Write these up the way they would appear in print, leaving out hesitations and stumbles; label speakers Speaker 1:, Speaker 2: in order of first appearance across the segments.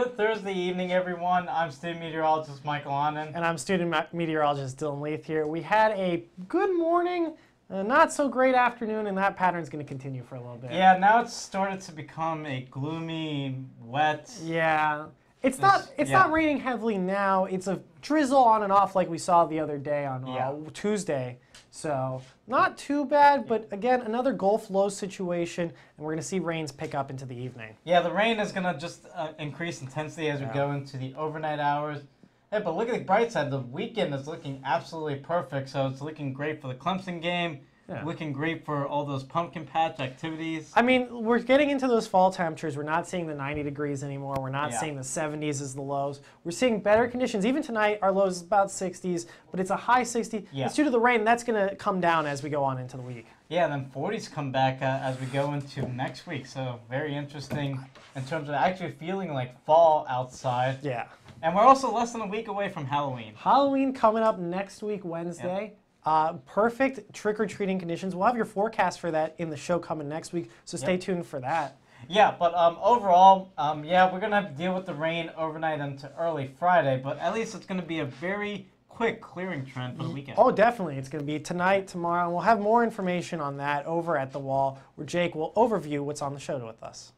Speaker 1: good Thursday evening, everyone. I'm student meteorologist Michael Annan.
Speaker 2: And I'm student meteorologist Dylan Leith here. We had a good morning, not so great afternoon, and that pattern's going to continue for a little bit.
Speaker 1: Yeah, now it's started to become a gloomy, wet.
Speaker 2: Yeah. It's not raining heavily now. It's a drizzle on and off like we saw the other day on Tuesday. So not too bad, but again, another Gulf low situation, and we're going to see rains pick up into the evening.
Speaker 1: Yeah, the rain is going to just increase intensity as we go into the overnight hours. Hey, but look at the bright side. The weekend is looking absolutely perfect, so it's looking great for the Clemson game. Yeah. Looking great for all those pumpkin patch activities.
Speaker 2: I mean, we're getting into those fall temperatures. We're not seeing the 90 degrees anymore. We're not seeing the 70s as the lows. We're seeing better conditions. Even tonight, our low is about 60s, but it's a high 60. Yeah. It's due to the rain. That's going to come down as we go on into the week.
Speaker 1: Yeah, and then 40s come back as we go into next week. So very interesting in terms of actually feeling like fall outside.
Speaker 2: Yeah.
Speaker 1: And we're also less than a week away from Halloween.
Speaker 2: Halloween coming up next week, Wednesday. Yep. Perfect trick-or-treating conditions. We'll have your forecast for that in the show coming next week, so stay tuned for that.
Speaker 1: Yeah, but overall, we're going to have to deal with the rain overnight into early Friday, but at least it's going to be a very quick clearing trend for the weekend.
Speaker 2: Oh, definitely. It's going to be tonight, tomorrow, and we'll have more information on that over at The Wall, where Jake will overview what's on the show with us.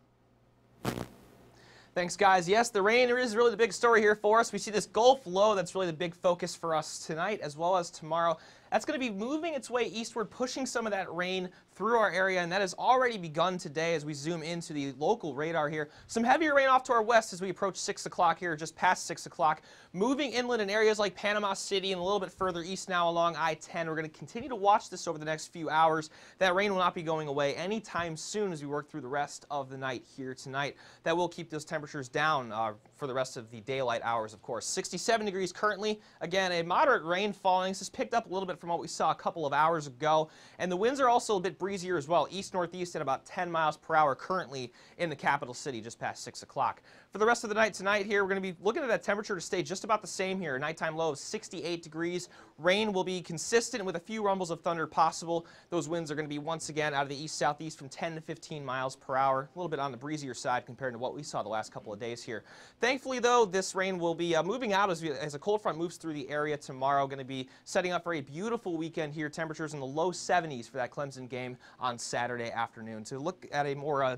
Speaker 3: Thanks, guys. Yes, the rain is really the big story here for us. We see this Gulf low that's really the big focus for us tonight as well as tomorrow. That's going to be moving its way eastward, pushing some of that rain through our area, and that has already begun today as we zoom into the local radar here. Some heavier rain off to our west as we approach 6 o'clock here, just past 6 o'clock. Moving inland in areas like Panama City and a little bit further east now along I-10. We're going to continue to watch this over the next few hours. That rain will not be going away anytime soon as we work through the rest of the night here tonight. That will keep those temperatures down for the rest of the daylight hours, of course. 67 degrees currently. Again, a moderate rain falling. This has picked up a little bit from what we saw a couple of hours ago. And the winds are also a bit breezier as well. East-northeast at about 10 miles per hour currently in the capital city just past 6 o'clock. For the rest of the night tonight here, we're going to be looking at that temperature to stay just about the same here. Nighttime low of 68 degrees. Rain will be consistent with a few rumbles of thunder possible. Those winds are going to be once again out of the east-southeast from 10 to 15 miles per hour. A little bit on the breezier side compared to what we saw the last couple of days here. Thankfully, though, this rain will be moving out as a cold front moves through the area tomorrow. Going to be setting up for a beautiful weekend here. Temperatures in the low 70s for that Clemson game on Saturday afternoon. To look at a more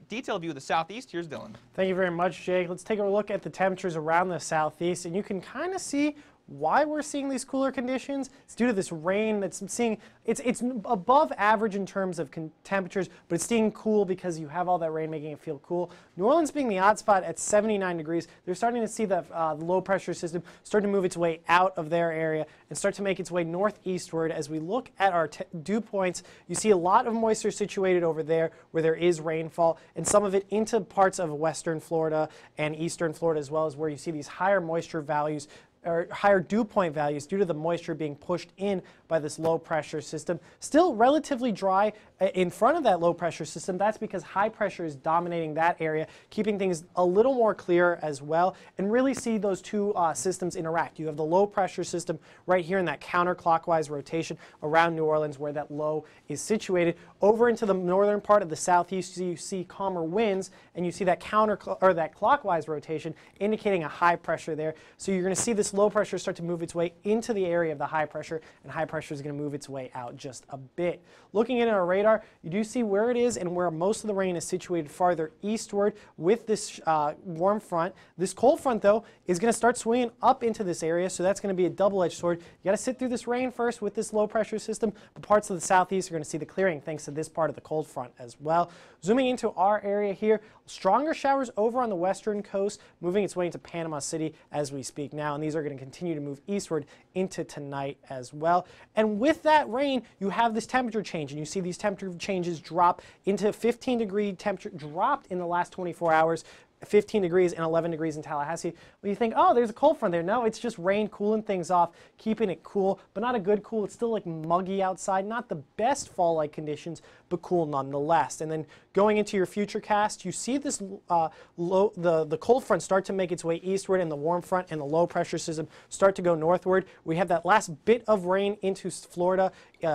Speaker 3: detailed view of the southeast, here's Dylan.
Speaker 2: Thank you very much, Jake. Let's take a look at the temperatures around the southeast, and you can kind of see why we're seeing these cooler conditions. It's due to this rain that's seeing, it's above average in terms of temperatures, but it's staying cool because you have all that rain making it feel cool. New Orleans being the odd spot at 79 degrees, they're starting to see the low pressure system start to move its way out of their area and start to make its way northeastward. As we look at our dew points, you see a lot of moisture situated over there where there is rainfall, and some of it into parts of western Florida and eastern Florida as well, as where you see these higher moisture values or higher dew point values due to the moisture being pushed in by this low pressure system. Still relatively dry in front of that low pressure system. That's because high pressure is dominating that area, keeping things a little more clear as well, and really see those two systems interact. You have the low pressure system right here in that counterclockwise rotation around New Orleans where that low is situated. Over into the northern part of the southeast, you see calmer winds, and you see that that clockwise rotation indicating a high pressure there. So you're going to see this low pressure start to move its way into the area of the high pressure, and high pressure is going to move its way out just a bit. Looking at our radar, you do see where it is and where most of the rain is situated farther eastward with this warm front. This cold front, though, is going to start swinging up into this area, so that's going to be a double-edged sword. You got to sit through this rain first with this low pressure system, but parts of the southeast are going to see the clearing thanks to this part of the cold front as well. Zooming into our area here, stronger showers over on the western coast, moving its way into Panama City as we speak now, and these are going to continue to move eastward into tonight as well. And with that rain, you have this temperature change, and you see these temperature changes drop into 15-degree temperature, dropped in the last 24 hours. 15 degrees and 11 degrees in Tallahassee. Well, you think, oh, there's a cold front there. No, it's just rain cooling things off, keeping it cool, but not a good cool. It's still like muggy outside. Not the best fall-like conditions, but cool nonetheless. And then going into your future cast, you see this the cold front start to make its way eastward, and the warm front and the low pressure system start to go northward. We have that last bit of rain into Florida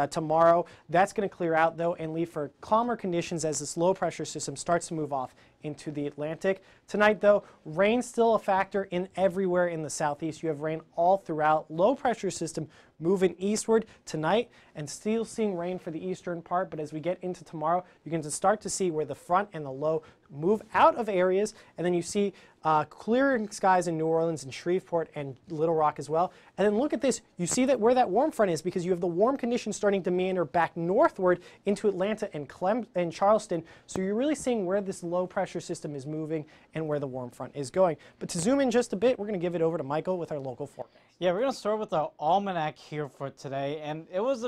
Speaker 2: tomorrow. That's going to clear out, though, and leave for calmer conditions as this low pressure system starts to move off into the Atlantic. Tonight, though, rain still a factor in everywhere in the southeast. You have rain all throughout. Low pressure system moving eastward tonight and still seeing rain for the eastern part. But as we get into tomorrow, you can start to see where the front and the low move out of areas. And then you see clearing skies in New Orleans and Shreveport and Little Rock as well. And then look at this. You see that where that warm front is, because you have the warm conditions starting to meander back northward into Atlanta and Charleston. So you're really seeing where this low pressure system is moving and where the warm front is going. But to zoom in just a bit, we're going to give it over to Michael with our local forecast.
Speaker 1: Yeah, we're going to start with our almanac here for today. And it was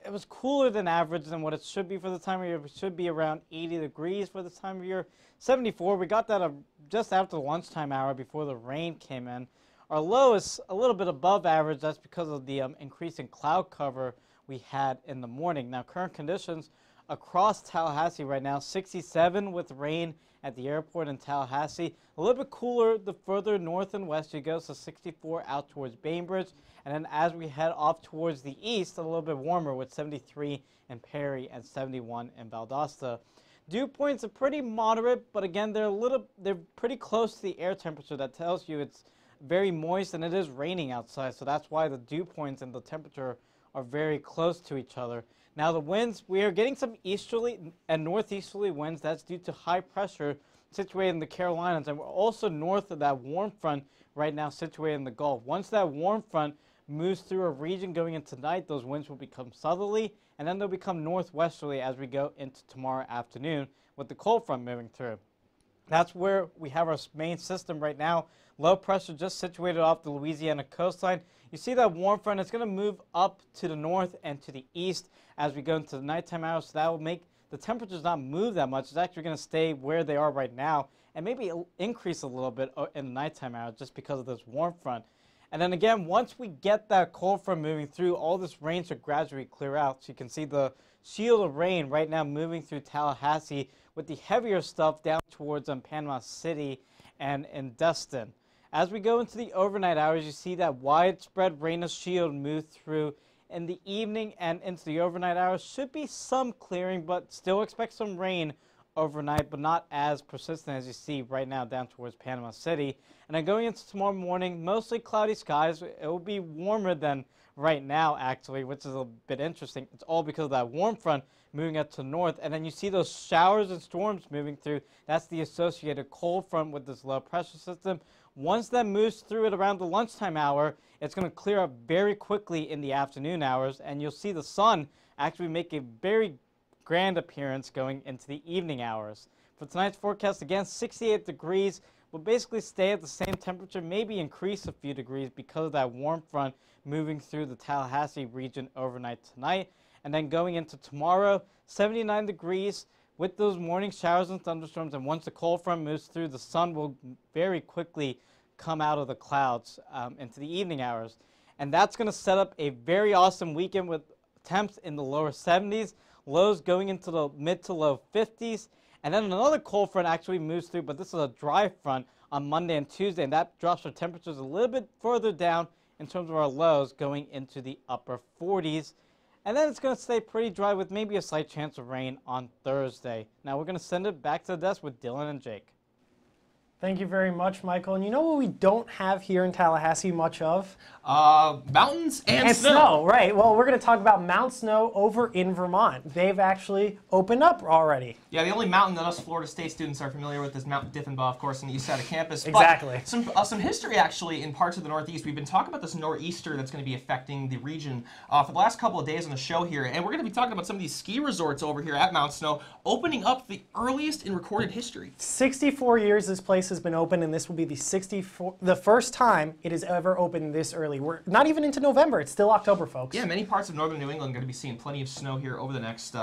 Speaker 1: it was cooler than average than what it should be for the time of year. It should be around 80 degrees for this time of year. 74, we got that just after the lunchtime hour before the rain came in. Our low is a little bit above average. That's because of the increase in cloud cover we had in the morning. Now, current conditions across Tallahassee right now, 67 with rain at the airport in Tallahassee. A little bit cooler the further north and west you go, so 64 out towards Bainbridge. And then as we head off towards the east, a little bit warmer with 73 in Perry and 71 in Valdosta. Dew points are pretty moderate, but again, they're pretty close to the air temperature. That tells you it's very moist and it is raining outside, so that's why the dew points and the temperature are very close to each other. Now the winds, we are getting some easterly and northeasterly winds. That's due to high pressure situated in the Carolinas, and we're also north of that warm front right now situated in the Gulf. Once that warm front moves through a region going into tonight, those winds will become southerly, and then they'll become northwesterly as we go into tomorrow afternoon with the cold front moving through. That's where we have our main system right now. Low pressure just situated off the Louisiana coastline. You see that warm front, it's going to move up to the north and to the east as we go into the nighttime hours, so that will make the temperatures not move that much. It's actually going to stay where they are right now and maybe increase a little bit in the nighttime hours just because of this warm front. And then again, once we get that cold front moving through, all this rain should gradually clear out. So you can see the shield of rain right now moving through Tallahassee with the heavier stuff down towards Panama City and in Destin. As we go into the overnight hours, you see that widespread rainless shield move through in the evening and into the overnight hours. Should be some clearing, but still expect some rain overnight, but not as persistent as you see right now down towards Panama City. And then going into tomorrow morning, mostly cloudy skies. It will be warmer than right now, actually, which is a bit interesting. It's all because of that warm front moving up to the north. And then you see those showers and storms moving through. That's the associated cold front with this low pressure system. Once that moves through at around the lunchtime hour, it's going to clear up very quickly in the afternoon hours, and you'll see the sun actually make a very grand appearance going into the evening hours. For tonight's forecast, again, 68 degrees will basically stay at the same temperature, maybe increase a few degrees because of that warm front moving through the Tallahassee region overnight tonight. And then going into tomorrow, 79 degrees with those morning showers and thunderstorms. And once the cold front moves through, the sun will very quickly come out of the clouds into the evening hours. And that's going to set up a very awesome weekend with temps in the lower 70s, lows going into the mid to low 50s. And then another cold front actually moves through, but this is a dry front on Monday and Tuesday, and that drops our temperatures a little bit further down in terms of our lows going into the upper 40s. And then it's going to stay pretty dry with maybe a slight chance of rain on Thursday. Now we're going to send it back to the desk with Dylan and Jake.
Speaker 2: Thank you very much, Michael. And you know what we don't have here in Tallahassee much of?
Speaker 3: Mountains and snow.
Speaker 2: Right. Well, we're going to talk about Mount Snow over in Vermont. They've actually opened up already.
Speaker 3: Yeah, the only mountain that us Florida State students are familiar with is Mount Diffenbaugh, of course, on the east side of campus.
Speaker 2: Exactly.
Speaker 3: But some history, actually, in parts of the Northeast. We've been talking about this nor'easter that's going to be affecting the region for the last couple of days on the show here. And we're going to be talking about some of these ski resorts over here at Mount Snow opening up the earliest in recorded history.
Speaker 2: 64 years this place has been open, and this will be the first time it has ever opened this early. We're not even into November. It's still October, folks.
Speaker 3: Yeah, many parts of northern New England are going to be seeing plenty of snow here over the next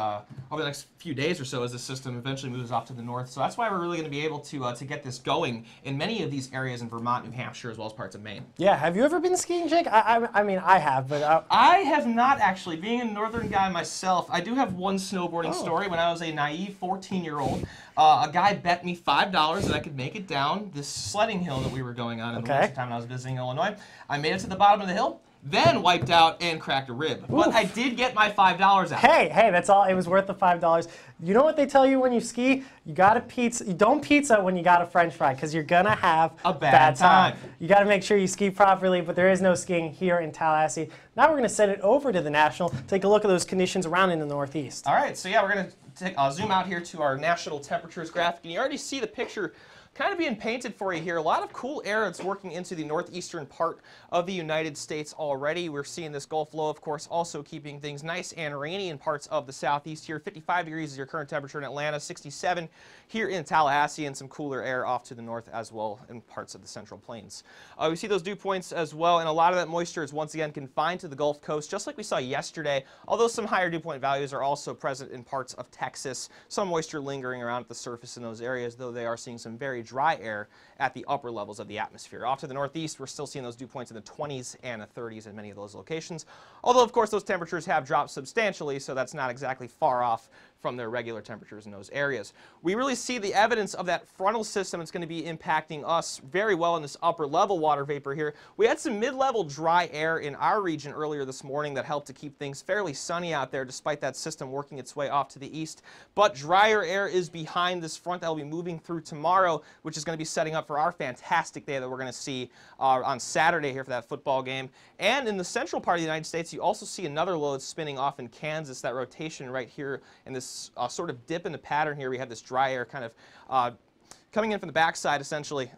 Speaker 3: few days or so as the system eventually moves off to the north. So that's why we're really going to be able to get this going in many of these areas in Vermont, New Hampshire, as well as parts of Maine.
Speaker 2: Yeah, have you ever been skiing, Jake? I mean, I have, but...
Speaker 3: I have not, actually. Being a northern guy myself, I do have one snowboarding story. When I was a naive 14-year-old, a guy bet me $5 that I could make it down this sledding hill that we were going on in the winter time when I was visiting Illinois. I made it to the bottom of the hill, then wiped out and cracked a rib. But I did get my $5 out.
Speaker 2: Hey, that's all. It was worth the $5. You know what they tell you when you ski? You got a pizza. You don't pizza when you got a French fry because you're gonna have
Speaker 3: a bad time.
Speaker 2: You got to make sure you ski properly, but there is no skiing here in Tallahassee. Now we're gonna send it over to the National. Take a look at those conditions around in the Northeast.
Speaker 3: All right, so yeah, we're gonna zoom out here to our national temperatures graphic, and you already see the picture kind of being painted for you here. A lot of cool air that's working into the northeastern part of the United States already. We're seeing this Gulf low, of course, also keeping things nice and rainy in parts of the southeast here. 55 degrees is your current temperature in Atlanta, 67 here in Tallahassee, and some cooler air off to the north as well in parts of the Central Plains. We see those dew points as well, and a lot of that moisture is once again confined to the Gulf Coast, just like we saw yesterday, although some higher dew point values are also present in parts of Texas. Some moisture lingering around at the surface in those areas, though they are seeing some very dry air at the upper levels of the atmosphere. Off to the northeast, we're still seeing those dew points in the 20s and the 30s in many of those locations, although of course those temperatures have dropped substantially, so that's not exactly far off from their regular temperatures in those areas. We really see the evidence of that frontal system that's going to be impacting us very well in this upper level water vapor here. We had some mid-level dry air in our region earlier this morning that helped to keep things fairly sunny out there despite that system working its way off to the east. But drier air is behind this front that will be moving through tomorrow, which is going to be setting up for our fantastic day that we're going to see on Saturday here for that football game. And in the central part of the United States, you also see another low that's spinning off in Kansas, that rotation right here in this sort of dip in the pattern here. We have this dry air kind of coming in from the backside essentially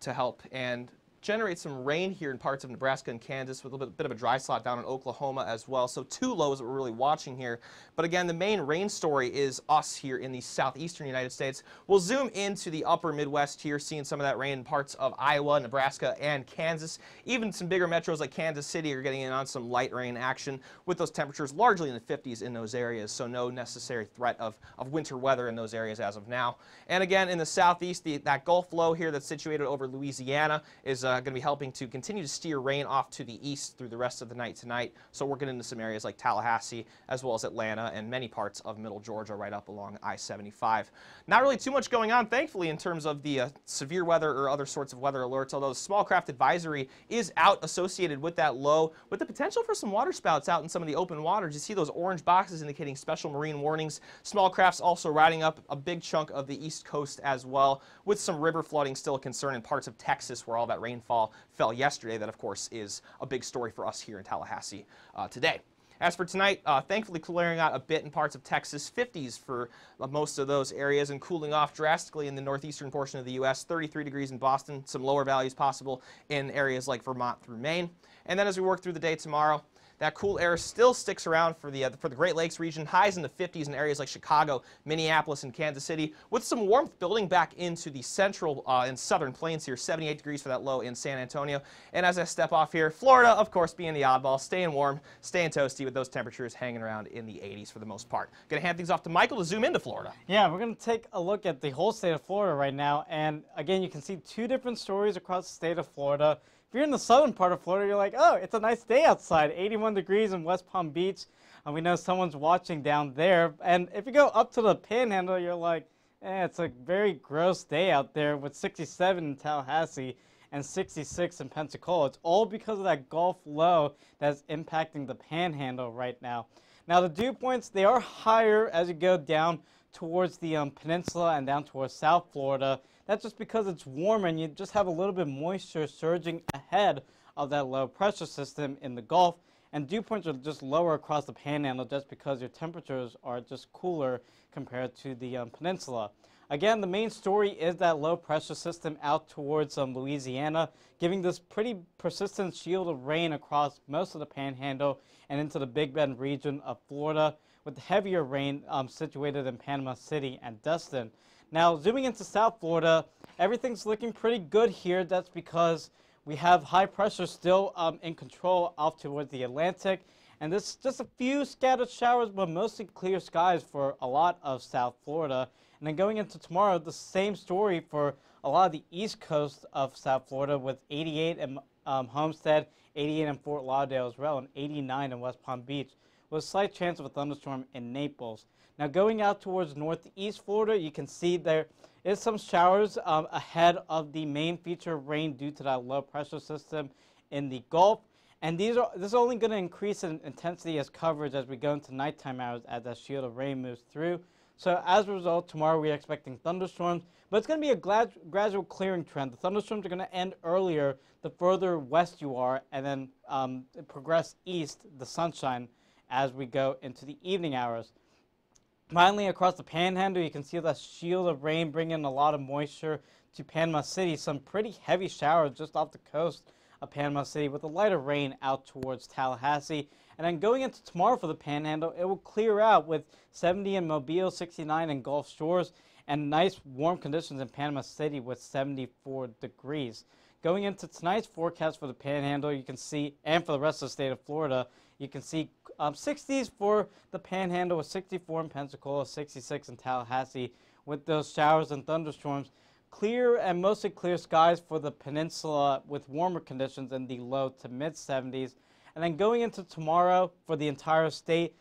Speaker 3: to help and generate some rain here in parts of Nebraska and Kansas, with a bit of a dry slot down in Oklahoma as well. So two lows that we're really watching here. But again, the main rain story is us here in the southeastern United States. We'll zoom into the upper Midwest here, seeing some of that rain in parts of Iowa, Nebraska, and Kansas. Even some bigger metros like Kansas City are getting in on some light rain action, with those temperatures largely in the 50s in those areas. So no necessary threat of winter weather in those areas as of now. And again, in the southeast, that Gulf low here that's situated over Louisiana is going to be helping to continue to steer rain off to the east through the rest of the night tonight. So working into some areas like Tallahassee, as well as Atlanta and many parts of middle Georgia right up along I-75. Not really too much going on, thankfully, in terms of the severe weather or other sorts of weather alerts, although the small craft advisory is out associated with that low, with the potential for some water spouts out in some of the open waters. You see those orange boxes indicating special marine warnings. Small crafts also riding up a big chunk of the east coast as well, with some river flooding still a concern in parts of Texas where all that rainfall fell yesterday. That, of course, is a big story for us here in Tallahassee today. As for tonight, thankfully clearing out a bit in parts of Texas, 50s for most of those areas, and cooling off drastically in the northeastern portion of the U.S., 33 degrees in Boston, some lower values possible in areas like Vermont through Maine. And then as we work through the day tomorrow, that cool air still sticks around for the Great Lakes region, highs in the 50s in areas like Chicago, Minneapolis, and Kansas City, with some warmth building back into the central and southern plains here, 78 degrees for that low in San Antonio. And as I step off here, Florida, of course, being the oddball, staying warm, staying toasty, with those temperatures hanging around in the 80s for the most part. Going to hand things off to Michael to zoom into Florida.
Speaker 1: Yeah, we're going to take a look at the whole state of Florida right now. And again, you can see two different stories across the state of Florida. If you're in the southern part of Florida, you're like, oh, it's a nice day outside, 81 degrees in West Palm Beach. And we know someone's watching down there. And if you go up to the Panhandle, you're like, it's a very gross day out there with 67 in Tallahassee and 66 in Pensacola. It's all because of that Gulf low that's impacting the Panhandle right now. Now, the dew points, they are higher as you go down towards the peninsula and down towards South Florida. That's just because it's warmer and you just have a little bit of moisture surging ahead of that low pressure system in the Gulf. And dew points are just lower across the Panhandle just because your temperatures are just cooler compared to the peninsula. Again, the main story is that low pressure system out towards Louisiana, giving this pretty persistent shield of rain across most of the Panhandle and into the Big Bend region of Florida, with heavier rain situated in Panama City and Destin. Now, zooming into South Florida, everything's looking pretty good here. That's because we have high pressure still in control off towards the Atlantic. And this just a few scattered showers, but mostly clear skies for a lot of South Florida. And then going into tomorrow, the same story for a lot of the east coast of South Florida, with 88 in Homestead, 88 in Fort Lauderdale as well, and 89 in West Palm Beach, with a slight chance of a thunderstorm in Naples. Now, going out towards northeast Florida, you can see there is some showers ahead of the main feature of rain due to that low pressure system in the Gulf. And this is only going to increase in intensity as coverage as we go into nighttime hours as that shield of rain moves through. So as a result, tomorrow we're expecting thunderstorms, but it's going to be a gradual clearing trend. The thunderstorms are going to end earlier the further west you are, and then progress east, the sunshine, as we go into the evening hours. Finally, across the Panhandle, you can see that shield of rain bringing a lot of moisture to Panama City. Some pretty heavy showers just off the coast of Panama City with a lighter rain out towards Tallahassee. And then going into tomorrow for the Panhandle, it will clear out with 70 in Mobile, 69 in Gulf Shores, and nice warm conditions in Panama City with 74 degrees. Going into tonight's forecast for the Panhandle, you can see, and for the rest of the state of Florida, you can see 60s for the Panhandle with 64 in Pensacola, 66 in Tallahassee with those showers and thunderstorms. Clear and mostly clear skies for the peninsula with warmer conditions in the low to mid 70s. And then going into tomorrow for the entire state,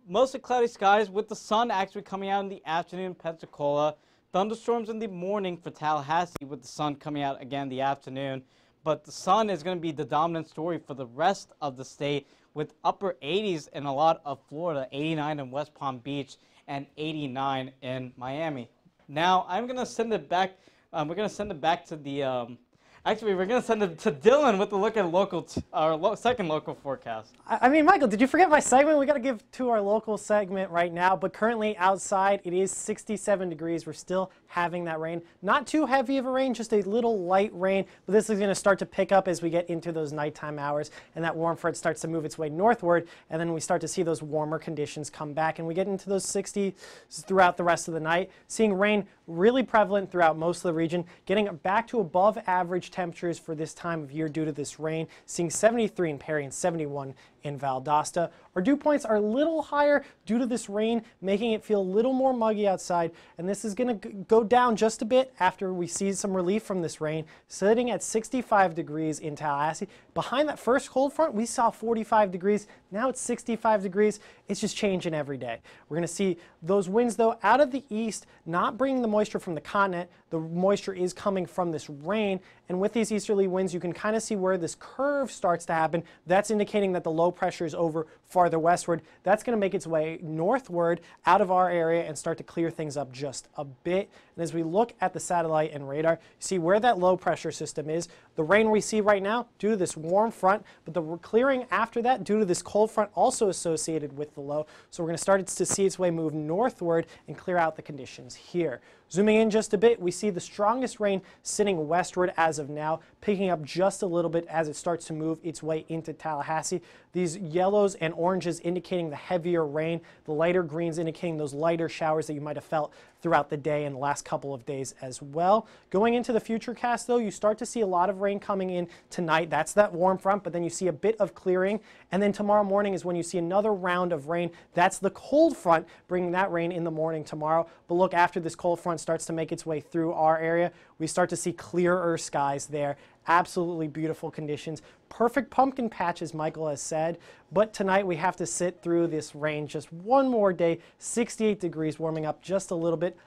Speaker 1: mostly cloudy skies with the sun actually coming out in the afternoon in Pensacola. Thunderstorms in the morning for Tallahassee with the sun coming out again in the afternoon. But the sun is going to be the dominant story for the rest of the state with upper 80s in a lot of Florida, 89 in West Palm Beach and 89 in Miami. Now, I'm going to send it back. We're going to send it back to the actually, we're going to send it to Dylan with a look at our second local forecast.
Speaker 2: I mean, Michael, did you forget my segment? We got to give to our local segment right now. But currently outside, it is 67 degrees. We're still having that rain. Not too heavy of a rain, just a little light rain. But this is going to start to pick up as we get into those nighttime hours. And that warm front starts to move its way northward. And then we start to see those warmer conditions come back. And we get into those 60s throughout the rest of the night. Seeing rain really prevalent throughout most of the region. Getting back to above average temperatures for this time of year due to this rain, seeing 73 in Perry and 71 in Valdosta. Our dew points are a little higher due to this rain, making it feel a little more muggy outside, and this is going to go down just a bit after we see some relief from this rain, sitting at 65 degrees in Tallahassee. Behind that first cold front, we saw 45 degrees. Now it's 65 degrees. It's just changing every day. We're going to see those winds, though, out of the east, not bringing the moisture from the continent. The moisture is coming from this rain, and with these easterly winds, you can kind of see where this curve starts to happen. That's indicating that the low pressure is over farther westward. That's going to make its way northward out of our area and start to clear things up just a bit. And as we look at the satellite and radar, you see where that low pressure system is. The rain we see right now due to this warm front, but the clearing after that due to this cold front also associated with the low. So we're going to start to see its way move northward and clear out the conditions here. Zooming in just a bit, we see the strongest rain sitting westward as of now, picking up just a little bit as it starts to move its way into Tallahassee. These yellows and oranges indicating the heavier rain, the lighter greens indicating those lighter showers that you might have felt throughout the day and the last couple of days as well. Going into the futurecast, though, you start to see a lot of rain coming in tonight. That's that warm front, but then you see a bit of clearing. And then tomorrow morning is when you see another round of rain. That's the cold front bringing that rain in the morning tomorrow. But look, after this cold front starts to make its way through our area, we start to see clearer skies there. Absolutely beautiful conditions. Perfect pumpkin patch, as Michael has said. But tonight we have to sit through this rain just one more day. 68 degrees, warming up just a little bit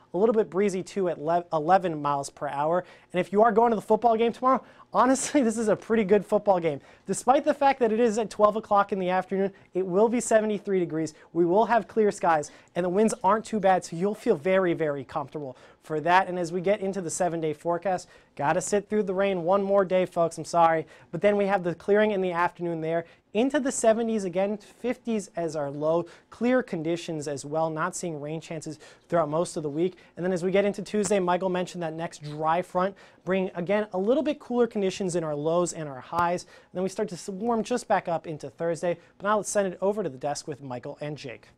Speaker 2: breezy too at 11 miles per hour. And if you are going to the football game tomorrow, honestly, this is a pretty good football game. Despite the fact that it is at 12 o'clock in the afternoon, it will be 73 degrees. We will have clear skies, and the winds aren't too bad, so you'll feel very, very comfortable for that. And as we get into the 7-day forecast, got to sit through the rain one more day, folks. I'm sorry. But then we have the clearing in the afternoon there. Into the 70s again, 50s as our low. Clear conditions as well, not seeing rain chances throughout most of the week. And then as we get into Tuesday, Michael mentioned that next dry front, bringing again a little bit cooler conditions in our lows and our highs. And then we start to warm just back up into Thursday. But now let's send it over to the desk with Michael and Jake.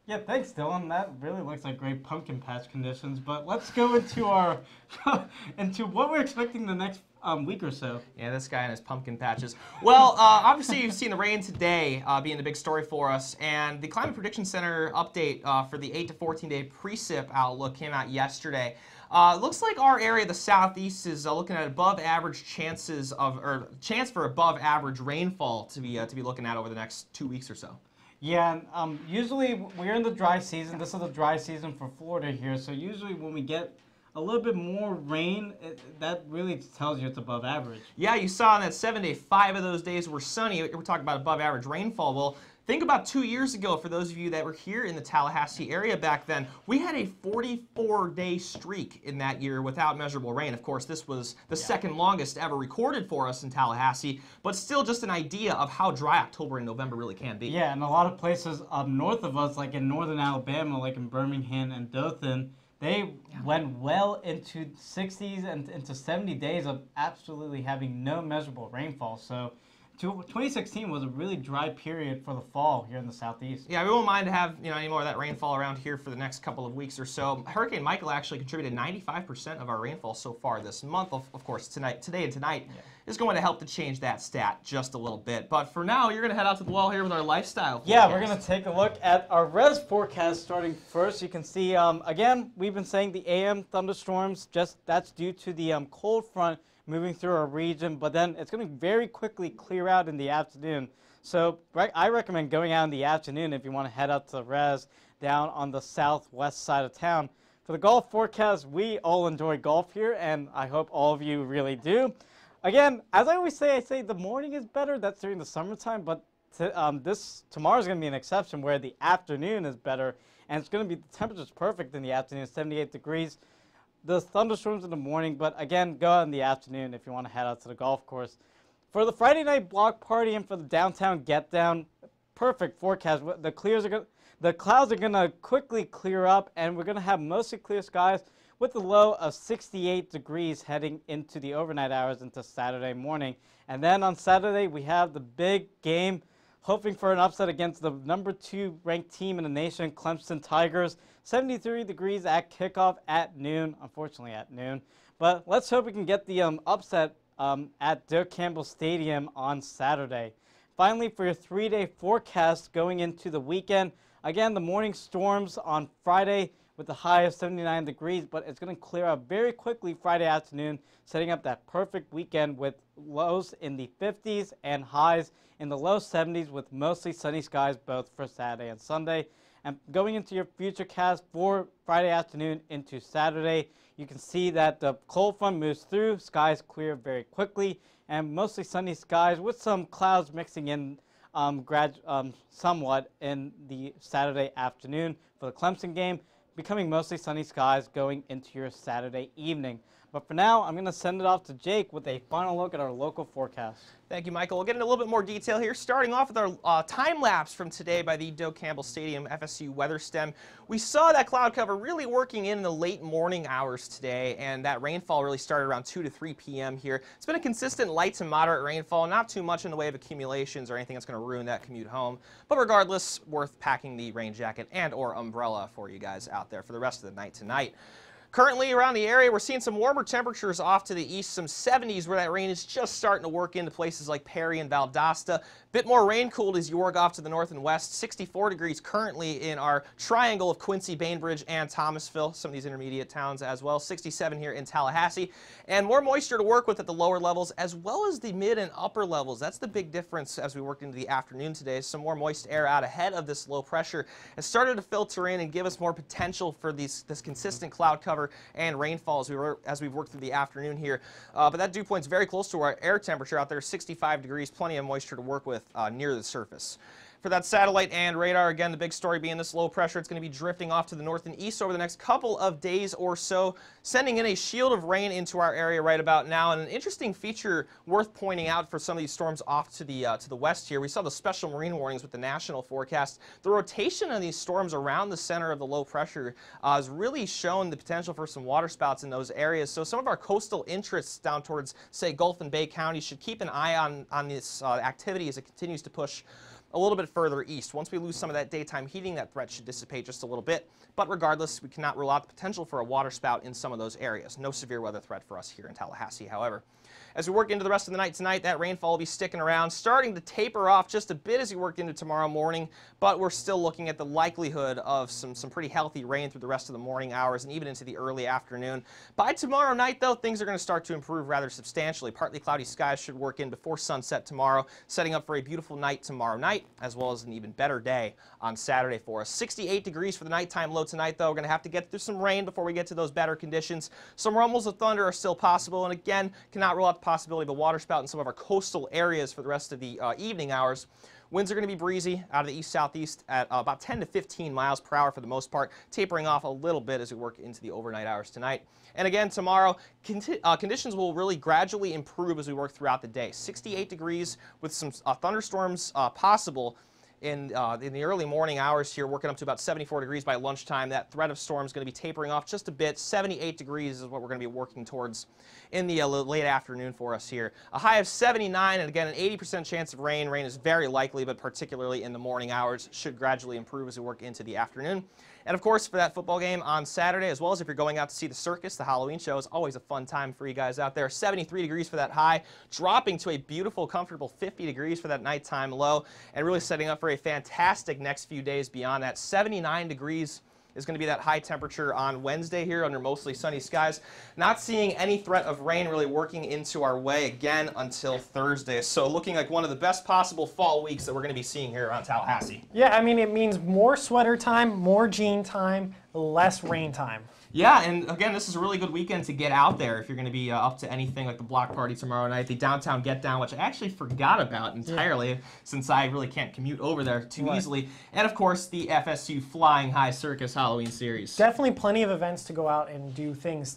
Speaker 1: Yeah, thanks, Dylan. That really looks like great pumpkin patch conditions. But let's go into our into what we're expecting the next week or so.
Speaker 3: Yeah, this guy and his pumpkin patches. Well, obviously you've seen the rain today being the big story for us, and the Climate Prediction Center update for the 8 to 14-day precip outlook came out yesterday. Looks like our area, the southeast, is looking at above average chances of, or chance for above average rainfall to be looking at over the next 2 weeks or so.
Speaker 1: Yeah, usually we're in the dry season. This is the dry season for Florida here. So usually when we get a little bit more rain, that really tells you it's above average.
Speaker 3: Yeah, you saw on that 7-day, 5 of those days were sunny. We're talking about above average rainfall. Well, think about 2 years ago, for those of you that were here in the Tallahassee area back then, we had a 44-day streak in that year without measurable rain. Of course, this was the second longest ever recorded for us in Tallahassee, but still just an idea of how dry October and November really can be.
Speaker 1: Yeah, and a lot of places up north of us, like in northern Alabama, like in Birmingham and Dothan, they went well into 60s and into 70 days of absolutely having no measurable rainfall. So 2016 was a really dry period for the fall here in the southeast.
Speaker 3: Yeah, we won't mind to have any more of that rainfall around here for the next couple of weeks or so. Hurricane Michael actually contributed 95% of our rainfall so far this month. Of course, today and tonight is going to help to change that stat just a little bit. But for now, you're going to head out to the wall here with our lifestyle forecast.
Speaker 1: Yeah, we're going to take a look at our res forecast starting first. You can see, again, we've been saying the AM thunderstorms, that's due to the cold front moving through our region, but then it's going to very quickly clear out in the afternoon. So I recommend going out in the afternoon if you want to head out to the res down on the southwest side of town. For the golf forecast, we all enjoy golf here, and I hope all of you really do. Again, as I always say, the morning is better. That's during the summertime, but tomorrow's going to be an exception where the afternoon is better, and it's going to be, the temperature's perfect in the afternoon, 78 degrees. The thunderstorms in the morning, but again, go out in the afternoon if you want to head out to the golf course. For the Friday night block party and for the downtown get down, perfect forecast. The clouds are going to quickly clear up, and we're going to have mostly clear skies with a low of 68 degrees heading into the overnight hours into Saturday morning. And then on Saturday, we have the big game, hoping for an upset against the number 2 ranked team in the nation, Clemson Tigers. 73 degrees at kickoff at noon, unfortunately at noon. But let's hope we can get the upset at Doak Campbell Stadium on Saturday. Finally, for your 3-day forecast going into the weekend, again, the morning storms on Friday with a high of 79 degrees, but it's going to clear up very quickly Friday afternoon, setting up that perfect weekend with lows in the 50s and highs in the low 70s with mostly sunny skies both for Saturday and Sunday. And going into your future cast for Friday afternoon into Saturday, you can see that the cold front moves through, skies clear very quickly, and mostly sunny skies with some clouds mixing in somewhat in the Saturday afternoon for the Clemson game, becoming mostly sunny skies going into your Saturday evening. But for now, I'm going to send it off to Jake with a final look at our local forecast.
Speaker 3: Thank you, Michael. We'll get into a little bit more detail here, starting off with our time lapse from today by the Doak Campbell Stadium FSU weather stem. We saw that cloud cover really working in the late morning hours today, and that rainfall really started around 2 to 3 p.m. here. It's been a consistent light to moderate rainfall, not too much in the way of accumulations or anything that's going to ruin that commute home. But regardless, worth packing the rain jacket and or umbrella for you guys out there for the rest of the night tonight. Currently around the area, we're seeing some warmer temperatures off to the east, some 70s where that rain is just starting to work into places like Perry and Valdosta. Bit more rain cooled as you work off to the north and west. 64 degrees currently in our triangle of Quincy, Bainbridge, and Thomasville, some of these intermediate towns as well. 67 here in Tallahassee. And more moisture to work with at the lower levels as well as the mid and upper levels. That's the big difference as we work into the afternoon today. Some more moist air out ahead of this low pressure has started to filter in and give us more potential for this consistent cloud cover and rainfall as we've worked through the afternoon here. But that dew point's very close to our air temperature out there, 65 degrees, plenty of moisture to work with near the surface. For that satellite and radar, again, the big story being this low pressure, it's going to be drifting off to the north and east over the next couple of days or so, sending in a shield of rain into our area right about now. And an interesting feature worth pointing out for some of these storms off to the west here, we saw the special marine warnings with the national forecast. The rotation of these storms around the center of the low pressure has really shown the potential for some water spouts in those areas. So some of our coastal interests down towards, say, Gulf and Bay counties should keep an eye on this activity as it continues to push a little bit further east. Once we lose some of that daytime heating, that threat should dissipate just a little bit. But regardless, we cannot rule out the potential for a water spout in some of those areas. No severe weather threat for us here in Tallahassee, however. As we work into the rest of the night tonight, that rainfall will be sticking around, starting to taper off just a bit as we work into tomorrow morning, but we're still looking at the likelihood of some pretty healthy rain through the rest of the morning hours and even into the early afternoon. By tomorrow night, though, things are going to start to improve rather substantially. Partly cloudy skies should work in before sunset tomorrow, setting up for a beautiful night tomorrow night. tonight, as well as an even better day on Saturday for us. 68 degrees for the nighttime low tonight, though. We're going to have to get through some rain before we get to those better conditions. Some rumbles of thunder are still possible, and again, cannot rule out the possibility of a waterspout in some of our coastal areas for the rest of the evening hours. Winds are going to be breezy out of the east-southeast at about 10 to 15 miles per hour for the most part, tapering off a little bit as we work into the overnight hours tonight. And again, tomorrow, conditions will really gradually improve as we work throughout the day. 68 degrees with some thunderstorms possible in the early morning hours here, working up to about 74 degrees by lunchtime. That threat of storm is going to be tapering off just a bit. 78 degrees is what we're going to be working towards in the late afternoon for us here. A high of 79, and again, an 80% chance of rain. Rain is very likely, but particularly in the morning hours, should gradually improve as we work into the afternoon. And of course, for that football game on Saturday, as well as if you're going out to see the circus, the Halloween show is always a fun time for you guys out there. 73 degrees for that high, dropping to a beautiful, comfortable 50 degrees for that nighttime low, and really setting up for a fantastic next few days beyond that. 79 degrees is going to be that high temperature on Wednesday here under mostly sunny skies. Not seeing any threat of rain really working into our way again until Thursday. So looking like one of the best possible fall weeks that we're going to be seeing here around Tallahassee.
Speaker 2: Yeah, I mean, it means more sweater time, more jean time, less rain time.
Speaker 3: Yeah, and again, this is a really good weekend to get out there if you're going to be up to anything like the block party tomorrow night, the downtown get down, which I actually forgot about entirely since I really can't commute over there too easily. And of course, the FSU Flying High Circus Halloween series.
Speaker 2: Definitely plenty of events to go out and do things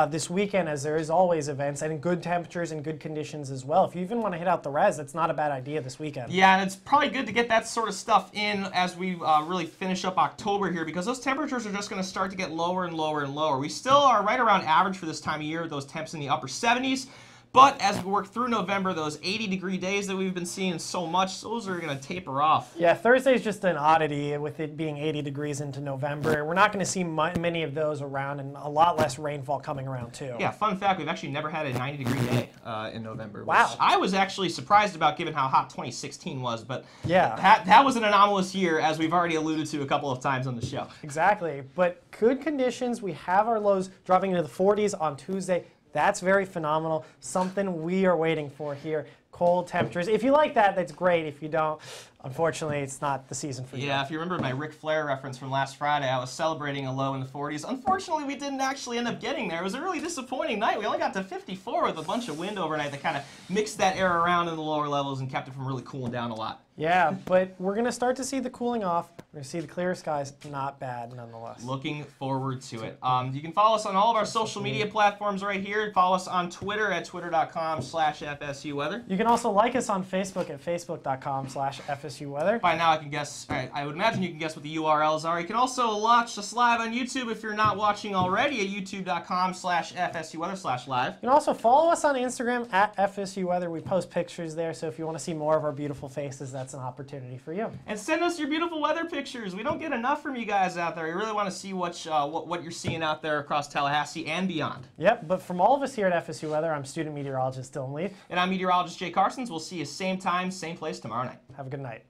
Speaker 2: this weekend, as there is always events, and in good temperatures and good conditions as well. If you even want to hit out the res, that's not a bad idea this weekend.
Speaker 3: Yeah, and it's probably good to get that sort of stuff in as we really finish up October here, because those temperatures are just going to start to get lower and lower and lower. We still are right around average for this time of year with those temps in the upper 70s. But as we work through November, those 80-degree days that we've been seeing so much, those are going to taper off.
Speaker 2: Yeah, Thursday's just an oddity with it being 80 degrees into November. We're not going to see many of those around, and a lot less rainfall coming around, too.
Speaker 3: Yeah, fun fact, we've actually never had a 90-degree day in November.
Speaker 2: Wow.
Speaker 3: Which I was actually surprised about given how hot 2016 was, but
Speaker 2: yeah,
Speaker 3: that was an anomalous year, as we've already alluded to a couple of times on the show.
Speaker 2: Exactly, but good conditions. We have our lows dropping into the 40s on Tuesday. That's very phenomenal, something we are waiting for here. Cold temperatures. If you like that, that's great. If you don't, unfortunately, it's not the season for you.
Speaker 3: Yeah, if you remember my Ric Flair reference from last Friday, I was celebrating a low in the 40s. Unfortunately, we didn't actually end up getting there. It was a really disappointing night. We only got to 54 with a bunch of wind overnight that kind of mixed that air around in the lower levels and kept it from really cooling down a lot.
Speaker 2: Yeah, but we're going to start to see the cooling off. We're going to see the clear skies. Not bad, nonetheless.
Speaker 3: Looking forward to it. You can follow us on all of our social media platforms right here. Follow us on Twitter at twitter.com/FSUweather.
Speaker 2: You can also like us on Facebook at facebook.com/FSUweather.
Speaker 3: By now I can guess, I would imagine you can guess what the URLs are. You can also watch us live on YouTube if you're not watching already at youtube.com/FSUweather/live.
Speaker 2: You can also follow us on Instagram at FSUweather. We post pictures there, so if you want to see more of our beautiful faces, that's an opportunity for you.
Speaker 3: And send us your beautiful weather pictures. We don't get enough from you guys out there. We really want to see what you're seeing out there across Tallahassee and beyond.
Speaker 2: Yep, but from all of us here at FSU Weather, I'm student meteorologist Dylan Leaf.
Speaker 3: And I'm meteorologist Jay Carsons. We'll see you same time, same place tomorrow night.
Speaker 2: Have a good night.